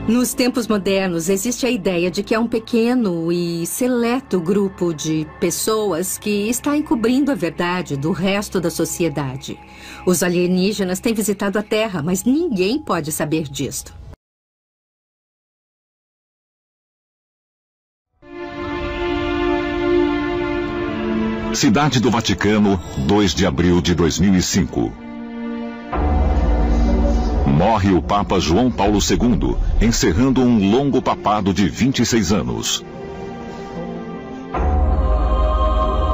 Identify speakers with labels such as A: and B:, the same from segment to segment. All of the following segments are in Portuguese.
A: Nos tempos modernos, existe a ideia de que é um pequeno e seleto grupo de pessoas que está encobrindo a verdade do resto da sociedade. Os alienígenas têm visitado a Terra, mas ninguém pode saber disto.
B: Cidade do Vaticano, 2 de abril de 2005. Morre o Papa João Paulo II, encerrando um longo papado de 26 anos.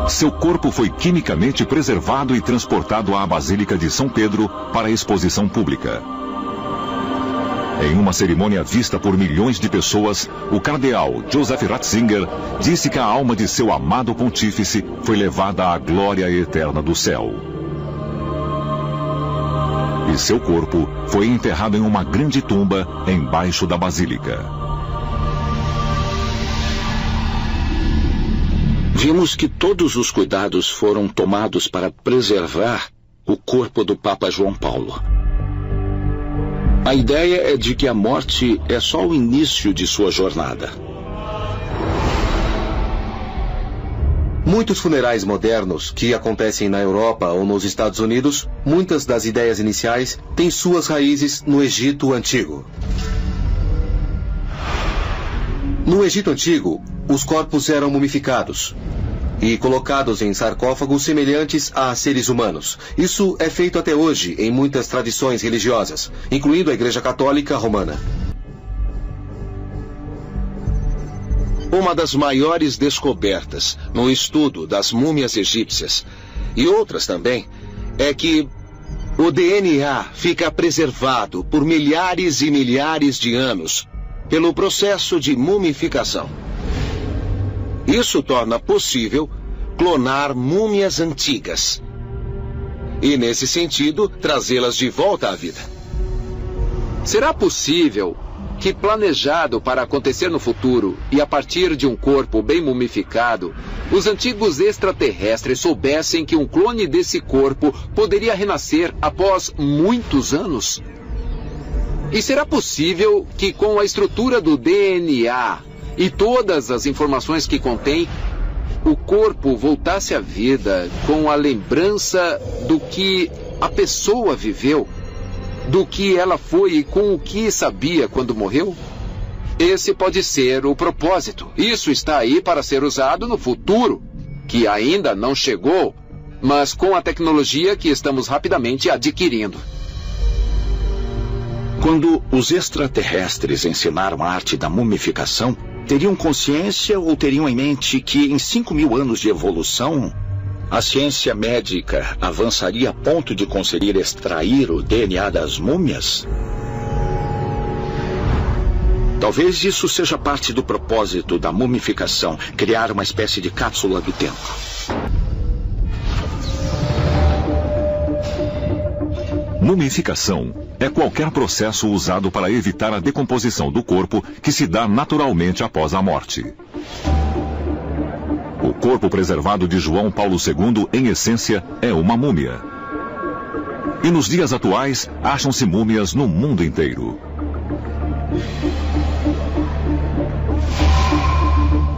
B: Seu corpo foi quimicamente preservado e transportado à Basílica de São Pedro para exposição pública. Em uma cerimônia vista por milhões de pessoas, o cardeal Joseph Ratzinger disse que a alma de seu amado pontífice foi levada à glória eterna do céu. E seu corpo foi enterrado em uma grande tumba embaixo da basílica.
C: Vimos que todos os cuidados foram tomados para preservar o corpo do Papa João Paulo. A ideia é de que a morte é só o início de sua jornada.
D: Muitos funerais modernos que acontecem na Europa ou nos Estados Unidos, muitas das ideias iniciais têm suas raízes no Egito Antigo. No Egito Antigo, os corpos eram mumificados e colocados em sarcófagos semelhantes a seres humanos. Isso é feito até hoje em muitas tradições religiosas, incluindo a Igreja Católica Romana.
C: Uma das maiores descobertas no estudo das múmias egípcias, e outras também, é que o DNA fica preservado por milhares e milhares de anos pelo processo de mumificação. Isso torna possível clonar múmias antigas e, nesse sentido, trazê-las de volta à vida.
E: Será possível que, planejado para acontecer no futuro e a partir de um corpo bem mumificado, os antigos extraterrestres soubessem que um clone desse corpo poderia renascer após muitos anos? E será possível que, com a estrutura do DNA e todas as informações que contém, o corpo voltasse à vida com a lembrança do que a pessoa viveu, do que ela foi e com o que sabia quando morreu? Esse pode ser o propósito. Isso está aí para ser usado no futuro, que ainda não chegou, mas com a tecnologia que estamos rapidamente adquirindo.
C: Quando os extraterrestres ensinaram a arte da mumificação, teriam consciência ou teriam em mente que em 5.000 anos de evolução, a ciência médica avançaria a ponto de conseguir extrair o DNA das múmias? Talvez isso seja parte do propósito da mumificação, criar uma espécie de cápsula do tempo.
B: Mumificação é qualquer processo usado para evitar a decomposição do corpo que se dá naturalmente após a morte. O corpo preservado de João Paulo II, em essência, é uma múmia. E nos dias atuais, acham-se múmias no mundo inteiro.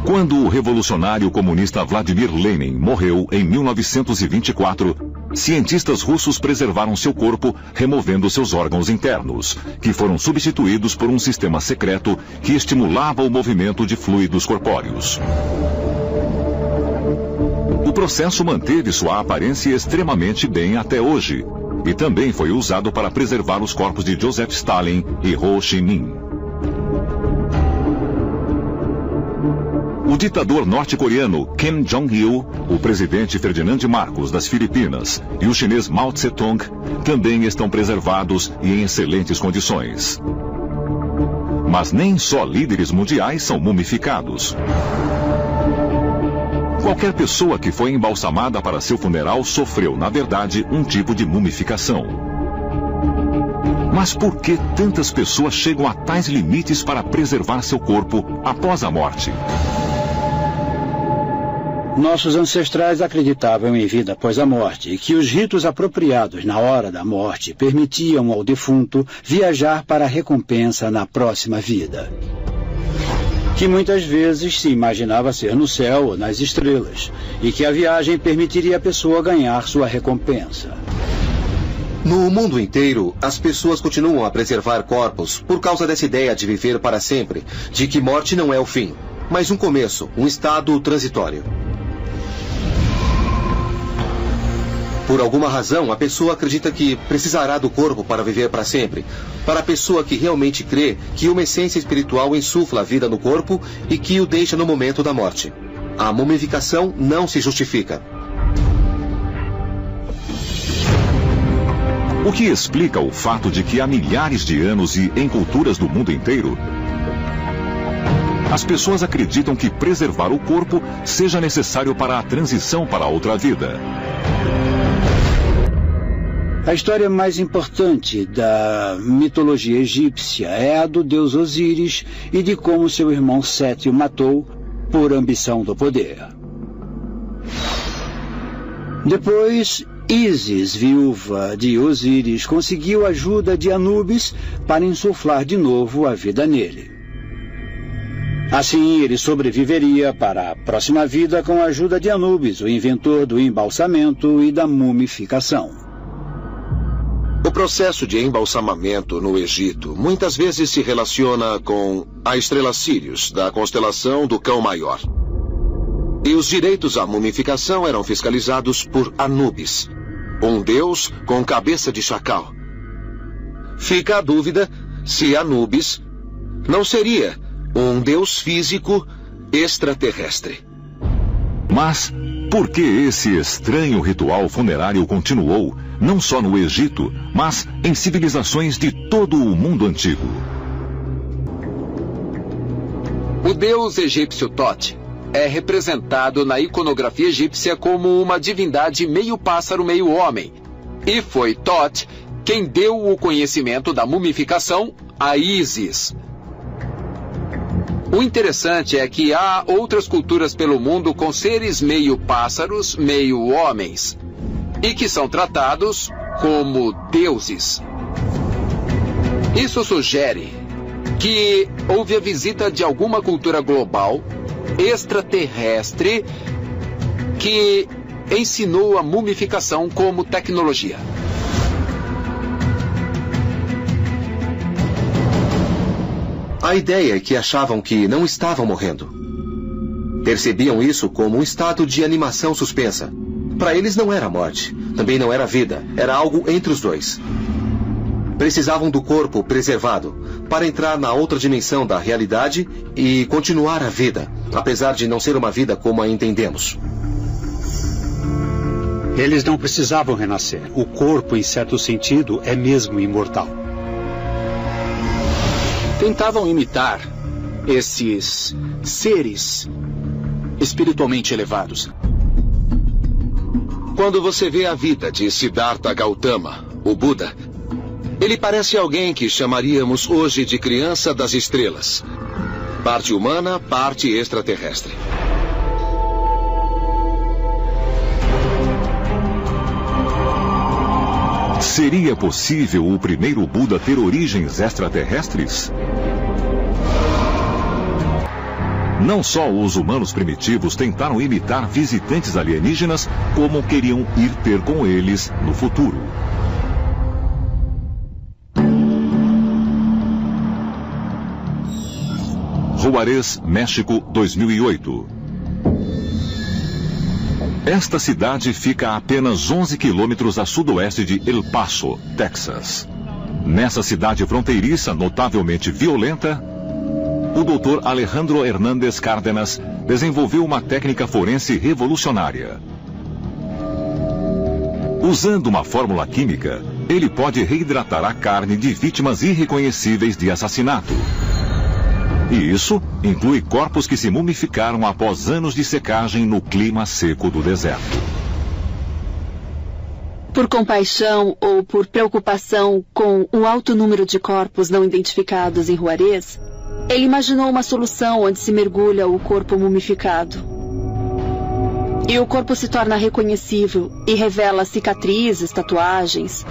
B: Quando o revolucionário comunista Vladimir Lenin morreu em 1924, cientistas russos preservaram seu corpo removendo seus órgãos internos, que foram substituídos por um sistema secreto que estimulava o movimento de fluidos corpóreos. O processo manteve sua aparência extremamente bem até hoje, e também foi usado para preservar os corpos de Joseph Stalin e Ho Chi Minh. O ditador norte-coreano Kim Jong-il, o presidente Ferdinand Marcos das Filipinas e o chinês Mao Tse-tung também estão preservados e em excelentes condições. Mas nem só líderes mundiais são mumificados. Qualquer pessoa que foi embalsamada para seu funeral sofreu, na verdade, um tipo de mumificação. Mas por que tantas pessoas chegam a tais limites para preservar seu corpo após a morte?
F: Nossos ancestrais acreditavam em vida após a morte e que os ritos apropriados na hora da morte permitiam ao defunto viajar para a recompensa na próxima vida, que muitas vezes se imaginava ser no céu ou nas estrelas, e que a viagem permitiria à pessoa ganhar sua recompensa.
D: No mundo inteiro, as pessoas continuam a preservar corpos por causa dessa ideia de viver para sempre, de que morte não é o fim, mas um começo, um estado transitório. Por alguma razão, a pessoa acredita que precisará do corpo para viver para sempre. Para a pessoa que realmente crê que uma essência espiritual insufla a vida no corpo e que o deixa no momento da morte. A mumificação não se justifica.
B: O que explica o fato de que há milhares de anos e em culturas do mundo inteiro, as pessoas acreditam que preservar o corpo seja necessário para a transição para outra vida.
F: A história mais importante da mitologia egípcia é a do deus Osíris e de como seu irmão Sete o matou por ambição do poder. Depois, Ísis, viúva de Osíris, conseguiu a ajuda de Anubis para insuflar de novo a vida nele. Assim, ele sobreviveria para a próxima vida com a ajuda de Anubis, o inventor do embalsamento e da mumificação.
C: O processo de embalsamamento no Egito muitas vezes se relaciona com a estrela Sírius, da constelação do Cão Maior. E os direitos à mumificação eram fiscalizados por Anubis, um deus com cabeça de chacal. Fica a dúvida se Anubis não seria um deus físico extraterrestre.
B: Mas por que esse estranho ritual funerário continuou não só no Egito, mas em civilizações de todo o mundo antigo?
E: O deus egípcio Thoth é representado na iconografia egípcia como uma divindade meio pássaro, meio homem. E foi Thoth quem deu o conhecimento da mumificação a Ísis. O interessante é que há outras culturas pelo mundo com seres meio pássaros, meio homens, e que são tratados como deuses. Isso sugere que houve a visita de alguma cultura global, extraterrestre, que ensinou a mumificação como tecnologia.
D: A ideia é que achavam que não estavam morrendo. Percebiam isso como um estado de animação suspensa. Para eles não era morte, também não era vida, era algo entre os dois. Precisavam do corpo preservado para entrar na outra dimensão da realidade e continuar a vida, apesar de não ser uma vida como a entendemos.
G: Eles não precisavam renascer. O corpo, em certo sentido, é mesmo imortal.
H: Tentavam imitar esses seres espiritualmente elevados.
C: Quando você vê a vida de Siddhartha Gautama, o Buda, ele parece alguém que chamaríamos hoje de criança das estrelas. Parte humana, parte extraterrestre.
B: Seria possível o primeiro Buda ter origens extraterrestres? Não só os humanos primitivos tentaram imitar visitantes alienígenas, como queriam ir ter com eles no futuro. Juárez, México, 2008. Esta cidade fica a apenas 11 quilômetros a sudoeste de El Paso, Texas. Nessa cidade fronteiriça, notavelmente violenta, o Dr. Alejandro Hernández Cárdenas desenvolveu uma técnica forense revolucionária. Usando uma fórmula química, ele pode reidratar a carne de vítimas irreconhecíveis de assassinato. E isso inclui corpos que se mumificaram após anos de secagem no clima seco do deserto.
I: Por compaixão ou por preocupação com o alto número de corpos não identificados em Juárez, ele imaginou uma solução onde se mergulha o corpo mumificado. E o corpo se torna reconhecível e revela cicatrizes, tatuagens.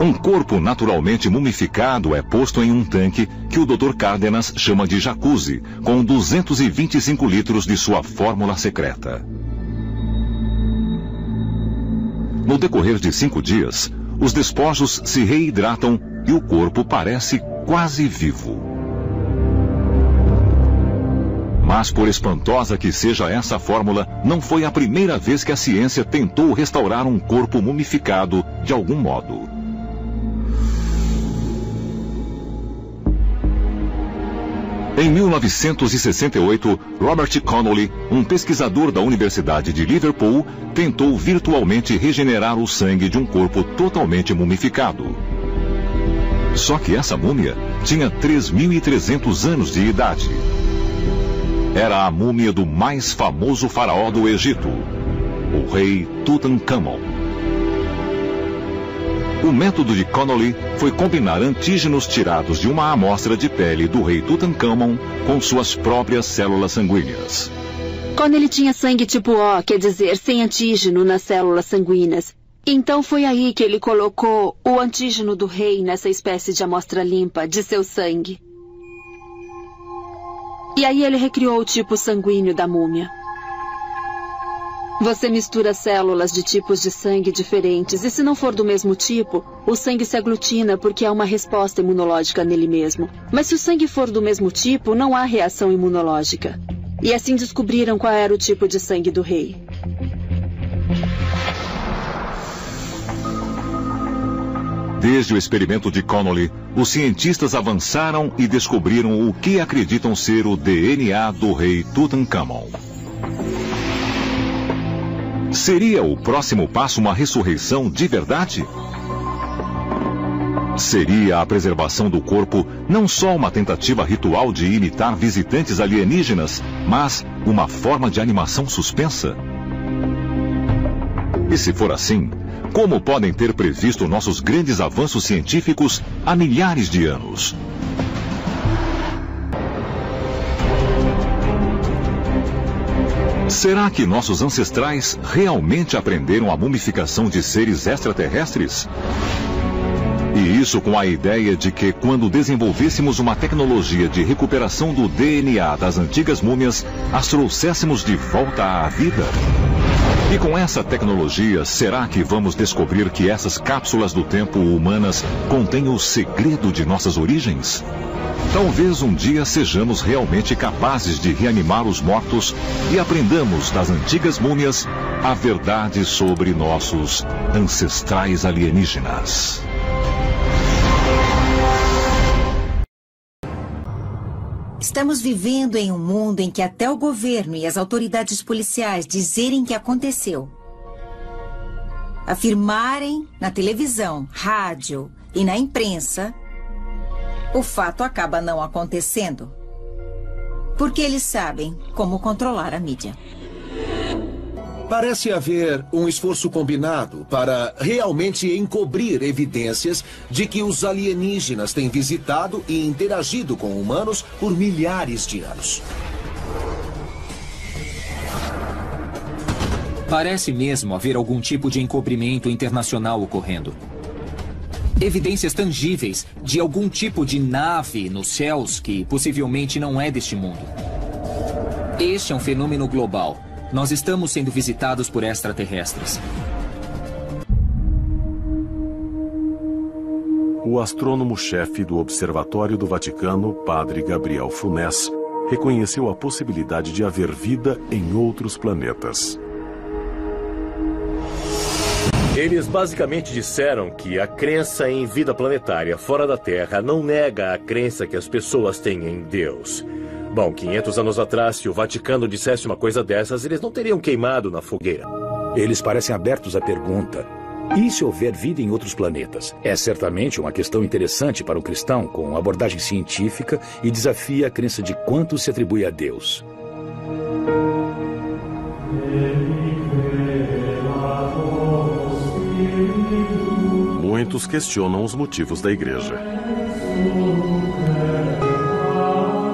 B: Um corpo naturalmente mumificado é posto em um tanque que o Dr. Cárdenas chama de jacuzzi, com 225 litros de sua fórmula secreta. No decorrer de 5 dias, os despojos se reidratam e o corpo parece quase vivo. Mas, por espantosa que seja essa fórmula, não foi a primeira vez que a ciência tentou restaurar um corpo mumificado de algum modo. Em 1968, Robert Connolly, um pesquisador da Universidade de Liverpool, tentou virtualmente regenerar o sangue de um corpo totalmente mumificado. Só que essa múmia tinha 3.300 anos de idade. Era a múmia do mais famoso faraó do Egito, o rei Tutankhamon. O método de Connolly foi combinar antígenos tirados de uma amostra de pele do rei Tutankhamon com suas próprias células sanguíneas.
I: Connolly tinha sangue tipo O, quer dizer, sem antígeno nas células sanguíneas. Então foi aí que ele colocou o antígeno do rei nessa espécie de amostra limpa de seu sangue. E aí ele recriou o tipo sanguíneo da múmia. Você mistura células de tipos de sangue diferentes e se não for do mesmo tipo, o sangue se aglutina porque há uma resposta imunológica nele mesmo. Mas se o sangue for do mesmo tipo, não há reação imunológica. E assim descobriram qual era o tipo de sangue do rei.
B: Desde o experimento de Connolly, os cientistas avançaram e descobriram o que acreditam ser o DNA do rei Tutankhamon. Seria o próximo passo uma ressurreição de verdade? Seria a preservação do corpo não só uma tentativa ritual de imitar visitantes alienígenas, mas uma forma de animação suspensa? E se for assim, como podem ter previsto nossos grandes avanços científicos há milhares de anos? Será que nossos ancestrais realmente aprenderam a mumificação de seres extraterrestres? E isso com a ideia de que, quando desenvolvêssemos uma tecnologia de recuperação do DNA das antigas múmias, as trouxéssemos de volta à vida? E com essa tecnologia, será que vamos descobrir que essas cápsulas do tempo humanas contêm o segredo de nossas origens? Talvez um dia sejamos realmente capazes de reanimar os mortos e aprendamos das antigas múmias a verdade sobre nossos ancestrais alienígenas.
J: Estamos vivendo em um mundo em que até o governo e as autoridades policiais dizerem que aconteceu, afirmarem na televisão, rádio e na imprensa, o fato acaba não acontecendo. Porque eles sabem como controlar a mídia.
C: Parece haver um esforço combinado para realmente encobrir evidências de que os alienígenas têm visitado e interagido com humanos por milhares de anos.
K: Parece mesmo haver algum tipo de encobrimento internacional ocorrendo. Evidências tangíveis de algum tipo de nave nos céus que possivelmente não é deste mundo. Este é um fenômeno global. Nós estamos sendo visitados por extraterrestres.
L: O astrônomo-chefe do Observatório do Vaticano, Padre Gabriel Funès, reconheceu a possibilidade de haver vida em outros planetas.
M: Eles basicamente disseram que a crença em vida planetária fora da Terra não nega a crença que as pessoas têm em Deus. Bom, 500 anos atrás, se o Vaticano dissesse uma coisa dessas, eles não teriam queimado na fogueira.
N: Eles parecem abertos à pergunta: e se houver vida em outros planetas? É certamente uma questão interessante para um cristão com abordagem científica e desafia a crença de quanto se atribui a Deus.
L: muitos questionam os motivos da Igreja.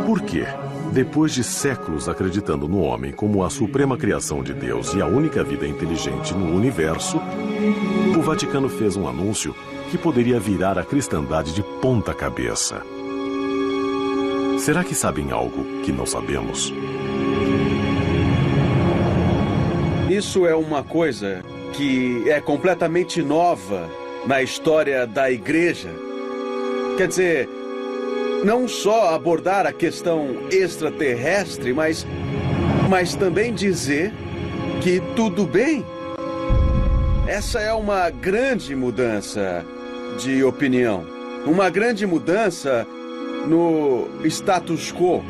L: Por quê? Depois de séculos acreditando no homem como a suprema criação de Deus e a única vida inteligente no universo, o Vaticano fez um anúncio que poderia virar a cristandade de ponta cabeça. Será que sabem algo que não sabemos?
O: Isso é uma coisa que é completamente nova na história da Igreja. Quer dizer, não só abordar a questão extraterrestre, mas também dizer que tudo bem. Essa é uma grande mudança de opinião. Uma grande mudança no status quo.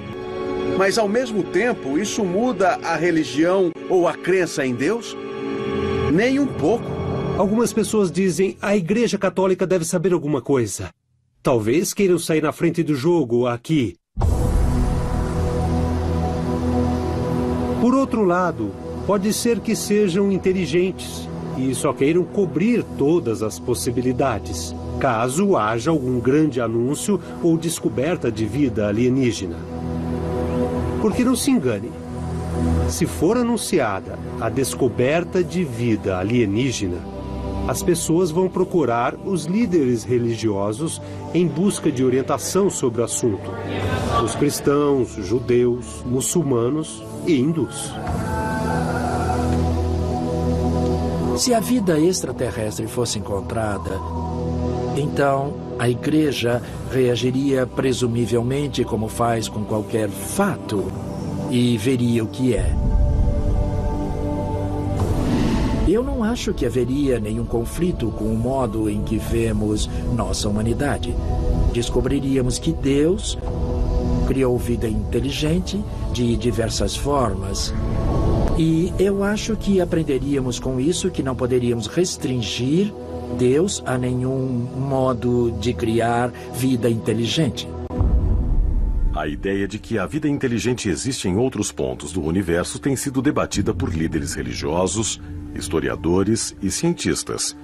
O: Mas, ao mesmo tempo, isso muda a religião ou a crença em Deus? Nem um pouco.
P: Algumas pessoas dizem a Igreja Católica deve saber alguma coisa. Talvez queiram sair na frente do jogo aqui. Por outro lado, pode ser que sejam inteligentes e só queiram cobrir todas as possibilidades, caso haja algum grande anúncio ou descoberta de vida alienígena. Porque não se engane, se for anunciada a descoberta de vida alienígena, as pessoas vão procurar os líderes religiosos em busca de orientação sobre o assunto. Os cristãos, judeus, muçulmanos e hindus.
Q: Se a vida extraterrestre fosse encontrada, então a Igreja reagiria presumivelmente como faz com qualquer fato e veria o que é. Eu não acho que haveria nenhum conflito com o modo em que vemos nossa humanidade. Descobriríamos que Deus criou vida inteligente de diversas formas. E eu acho que aprenderíamos com isso que não poderíamos restringir Deus a nenhum modo de criar vida inteligente.
L: A ideia de que a vida inteligente existe em outros pontos do universo tem sido debatida por líderes religiosos, historiadores e cientistas.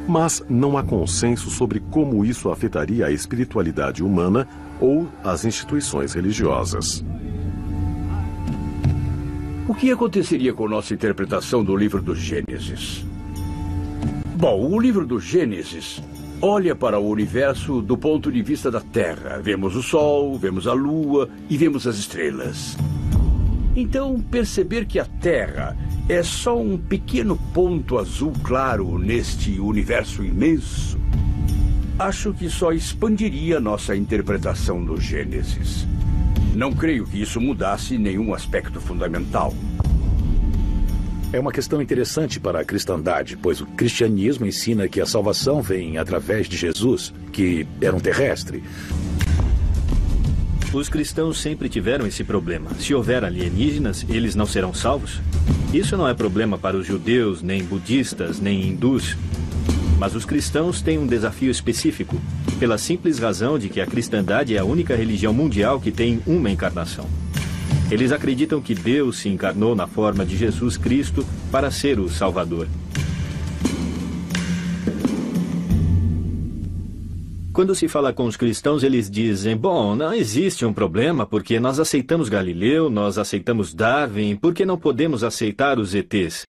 L: Mas não há consenso sobre como isso afetaria a espiritualidade humana ou as instituições religiosas.
R: O que aconteceria com nossa interpretação do livro do Gênesis? Bom, o livro do Gênesis olha para o universo do ponto de vista da Terra. Vemos o Sol, vemos a Lua e vemos as estrelas. Então, perceber que a Terra é só um pequeno ponto azul claro neste universo imenso, acho que só expandiria nossa interpretação do Gênesis. Não creio que isso mudasse nenhum aspecto fundamental.
N: É uma questão interessante para a cristandade, pois o cristianismo ensina que a salvação vem através de Jesus, que era um terrestre.
S: Os cristãos sempre tiveram esse problema. Se houver alienígenas, eles não serão salvos? Isso não é problema para os judeus, nem budistas, nem hindus. Mas os cristãos têm um desafio específico, pela simples razão de que a cristandade é a única religião mundial que tem uma encarnação. Eles acreditam que Deus se encarnou na forma de Jesus Cristo para ser o Salvador. Quando se fala com os cristãos, eles dizem, bom, não existe um problema porque nós aceitamos Galileu, nós aceitamos Darwin, por que não podemos aceitar os ETs?